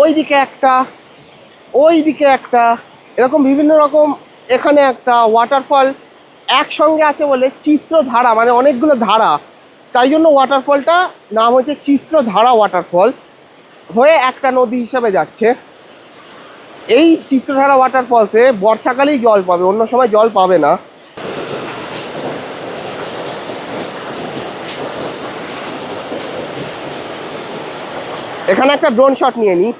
ওইদিকে একটা, ওইদিকে একটা, এরকম বিভিন্ন রকম এখানে একটা ওয়াটারফল একসঙ্গে আছে বলে চিত্রধারা, মানে অনেকগুলো ধারা, তাই জন্য ওয়াটারফলটা নাম হচ্ছে চিত্রধারা ওয়াটারফল, হয়ে একটা নদী হিসেবে যাচ্ছে। এই চিত্রধারা ওয়াটারফলসে বর্ষাকালেই জল পাবে, অন্য সময় জল পাবে না। এখানে একটা ড্রোন শট নিয়ে নিই।